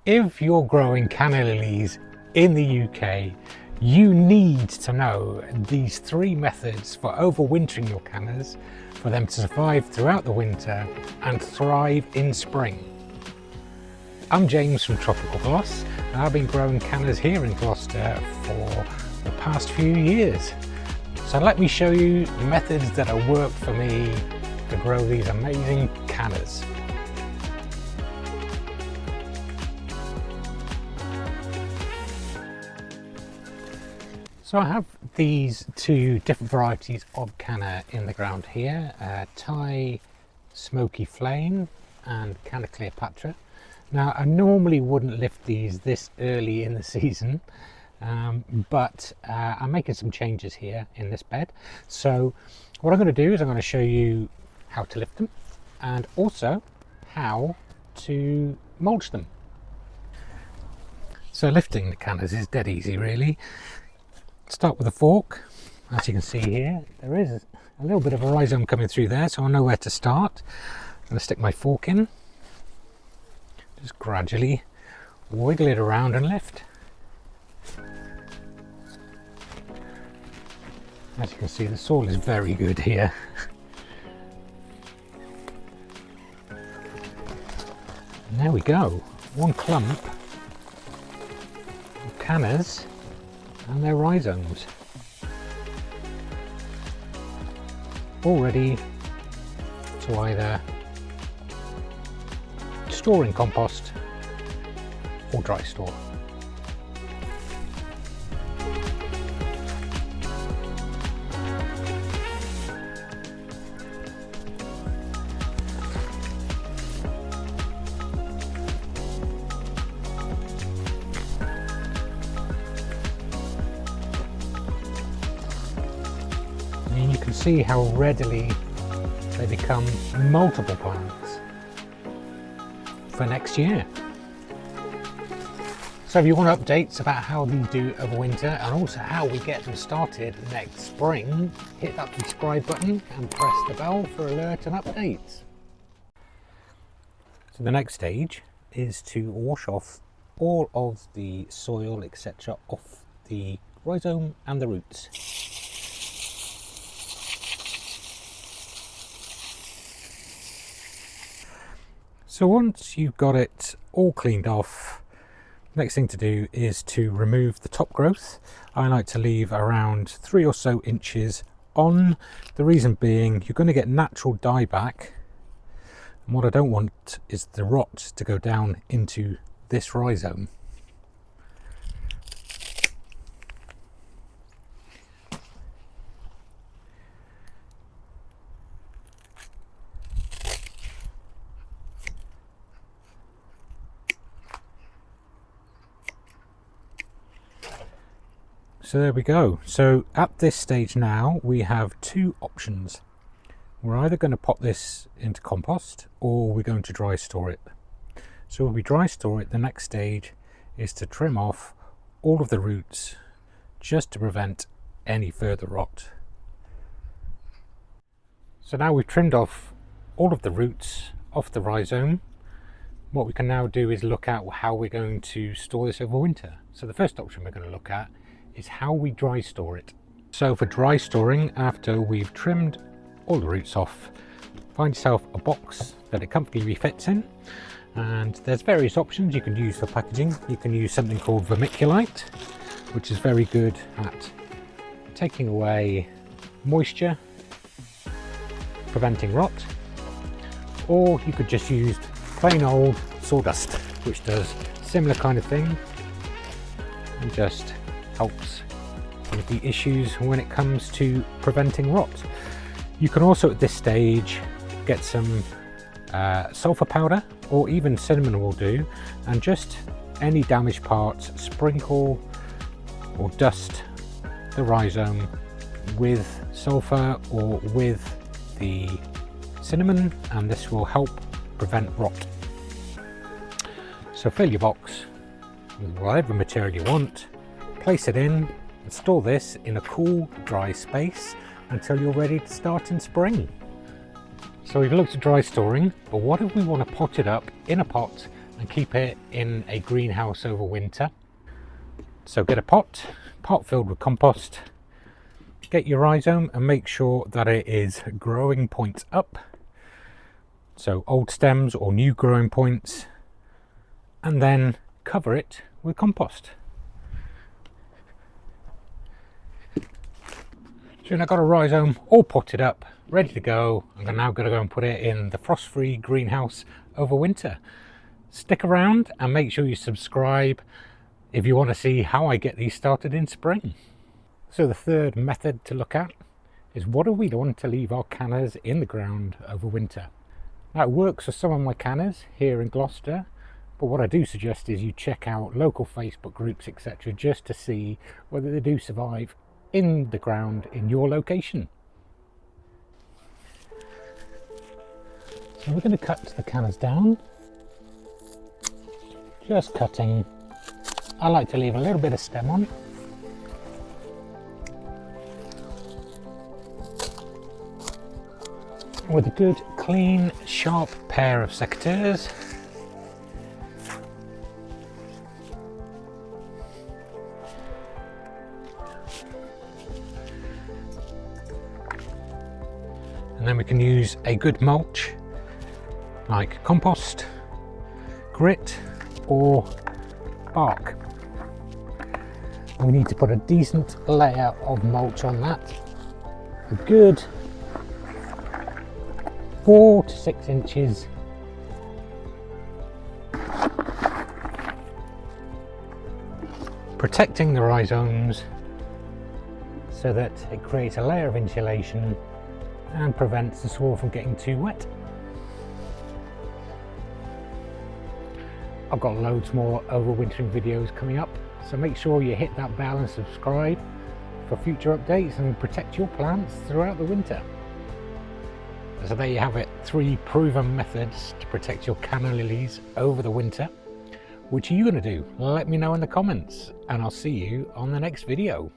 If you're growing canna lilies in the UK, you need to know these 3 methods for overwintering your cannas for them to survive throughout the winter and thrive in spring. I'm James from Tropical Gloss, and I've been growing cannas here in Gloucester for the past few years. So let me show you the methods that have worked for me to grow these amazing cannas. So I have these 2 different varieties of canna in the ground here, Thai Smoky Flame and Canna Cleopatra. Now I normally wouldn't lift these this early in the season, but I'm making some changes here in this bed. So what I'm going to do is I'm going to show you how to lift them and also how to mulch them. So lifting the cannas is dead easy really. Start with a fork. As you can see here, there is a little bit of a rhizome coming through there, so I know where to start. I'm going to stick my fork in, just gradually wiggle it around and lift. As you can see, the soil is very good here. And there we go, one clump of cannas and their rhizomes, all ready to either store in compost or dry store. And you can see how readily they become multiple plants for next year. So if you want updates about how these do over winter and also how we get them started next spring, hit that subscribe button and press the bell for alerts and updates. So the next stage is to wash off all of the soil etc. off the rhizome and the roots. So once you've got it all cleaned off, next thing to do is to remove the top growth. I like to leave around 3 or so inches on. The reason being, you're going to get natural dieback, and what I don't want is the rot to go down into this rhizome. So there we go. So at this stage now we have 2 options. We're either going to pop this into compost or we're going to dry store it. So when we dry store it, the next stage is to trim off all of the roots just to prevent any further rot. So now we've trimmed off all of the roots off the rhizome. What we can now do is look at how we're going to store this over winter. So the first option we're going to look at is how we dry store it. So for dry storing, after we've trimmed all the roots off, find yourself a box that it comfortably fits in, and there's various options you can use for packaging. You can use something called vermiculite, which is very good at taking away moisture, preventing rot, or you could just use plain old sawdust, which does similar kind of thing and just helps with the issues when it comes to preventing rot. You can also at this stage get some sulfur powder or even cinnamon will do, and just any damaged parts sprinkle or dust the rhizome with sulfur or with the cinnamon, and this will help prevent rot. So fill your box with whatever material you want, place it in and store this in a cool, dry space until you're ready to start in spring. So we've looked at dry storing, but what if we want to pot it up in a pot and keep it in a greenhouse over winter. So get a pot filled with compost, get your rhizome and make sure that it is growing points up, so old stems or new growing points, and then cover it with compost. So I've got a rhizome all potted up, ready to go. I'm now going to go and put it in the frost-free greenhouse over winter. Stick around and make sure you subscribe if you want to see how I get these started in spring. So the third method to look at is, what do we want to leave our cannas in the ground over winter? Now it works for some of my cannas here in Gloucester, but what I do suggest is you check out local Facebook groups, etc., just to see whether they do survive in the ground in your location. So we're going to cut the cannas down, just cutting. I like to leave a little bit of stem on. With a good, clean, sharp pair of secateurs. And then we can use a good mulch like compost, grit or bark. And we need to put a decent layer of mulch on that. A good 4 to 6 inches. Protecting the rhizomes so that it creates a layer of insulation and prevents the soil from getting too wet. I've got loads more overwintering videos coming up, so make sure you hit that bell and subscribe for future updates and protect your plants throughout the winter. So there you have it, 3 proven methods to protect your canna lilies over the winter. Which are you going to do? Let me know in the comments, and I'll see you on the next video.